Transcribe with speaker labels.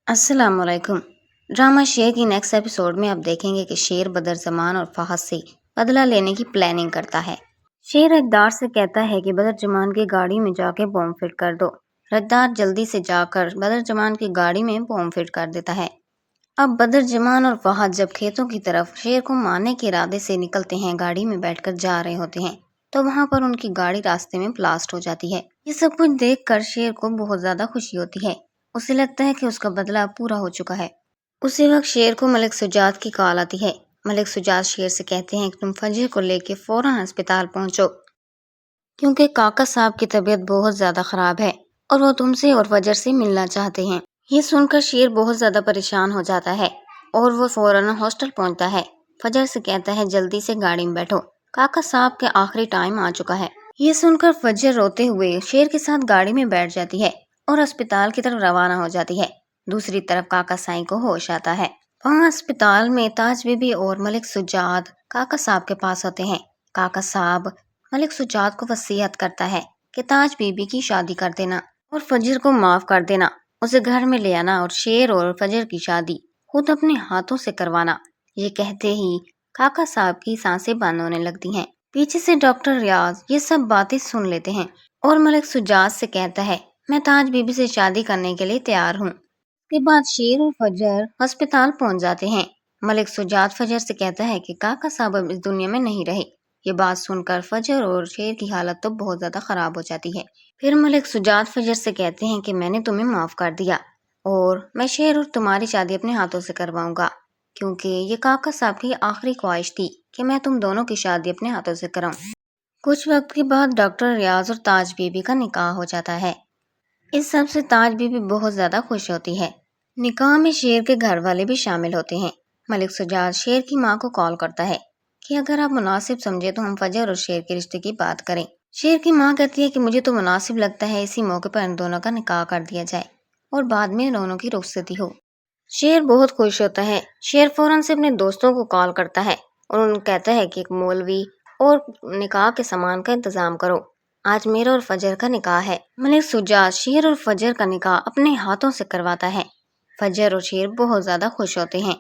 Speaker 1: अस्सलाम वालेकुम। ड्रामा शेर की नेक्स्ट एपिसोड में आप देखेंगे कि शेर बदरजमान और फहद से बदला लेने की प्लानिंग करता है। शेर रद्दार से कहता है कि बदरजमान की गाड़ी में जाके बॉम्ब फिट कर दो। रद्दार जल्दी से जाकर बदरजमान की गाड़ी में बॉम्ब फिट कर देता है। अब बदरजमान और फहद जब खेतों की तरफ शेर को मारने के इरादे से निकलते हैं, गाड़ी में बैठकर जा रहे होते हैं, तो वहाँ पर उनकी गाड़ी रास्ते में ब्लास्ट हो जाती है। ये सब कुछ देखकर शेर को बहुत ज्यादा खुशी होती है। उसे लगता है कि उसका बदला पूरा हो चुका है। उसी वक्त शेर को मलिक सुजात की कॉल आती है। मलिक सुजात शेर से कहते हैं कि तुम फजर को लेके फौरन अस्पताल पहुंचो, क्योंकि काका साहब की तबीयत बहुत ज्यादा खराब है और वो तुमसे और फजर से मिलना चाहते हैं। ये सुनकर शेर बहुत ज्यादा परेशान हो जाता है और वो फौरन हॉस्टल पहुंचता है। फजर से कहता है जल्दी से गाड़ी में बैठो, काका साहब के आखिरी टाइम आ चुका है। ये सुनकर फजर रोते हुए शेर के साथ गाड़ी में बैठ जाती है और अस्पताल की तरफ रवाना हो जाती है। दूसरी तरफ काका साईं को होश आता है। वहाँ अस्पताल में ताज बीबी और मलिक सुजात काका साहब के पास होते हैं। काका साहब मलिक सुजात को वसीयत करता है कि ताज बीबी की शादी कर देना और फजर को माफ कर देना, उसे घर में ले आना और शेर और फजर की शादी खुद अपने हाथों से करवाना। ये कहते ही काका साहब की सांसें बंद होने लगती हैं। पीछे से डॉक्टर रियाज ये सब बातें सुन लेते हैं और मलिक सुजात से कहता है मैं ताज बीबी से शादी करने के लिए तैयार हूँ। इसके बाद शेर और फजर अस्पताल पहुंच जाते हैं। मलिक सुजात फजर से कहता है कि काका साहब अब इस दुनिया में नहीं रहे। ये बात सुनकर फजर और शेर की हालत तो बहुत ज्यादा खराब हो जाती है। फिर मलिक सुजात फजर से कहते हैं कि मैंने तुम्हें माफ कर दिया और मैं शेर और तुम्हारी शादी अपने हाथों से करवाऊंगा, क्योंकि ये काका साहब की आखिरी ख्वाहिश थी कि मैं तुम दोनों की शादी अपने हाथों से कराऊं। कुछ वक्त के बाद डॉक्टर रियाज और ताज बीबी का निकाह हो जाता है। इस सब से ताज बीबी बहुत ज्यादा खुश होती है। निकाह में शेर के घर वाले भी शामिल होते हैं। मलिक सुजात शेर की माँ को कॉल करता है कि अगर आप मुनासिब समझे तो हम फजर और शेर के रिश्ते की बात करें। शेर की माँ कहती है कि मुझे तो मुनासिब लगता है इसी मौके पर इन दोनों का निकाह कर दिया जाए और बाद में दोनों की रुखसती हो। शेर बहुत खुश होता है। शेर फौरन से अपने दोस्तों को कॉल करता है और उन्हें कहता है कि एक मौलवी और निकाह के सामान का इंतजाम करो, आज मेरा और फजर का निकाह है। मलिक सुजात शेर और फजर का निकाह अपने हाथों से करवाता है। फजर और शेर बहुत ज्यादा खुश होते हैं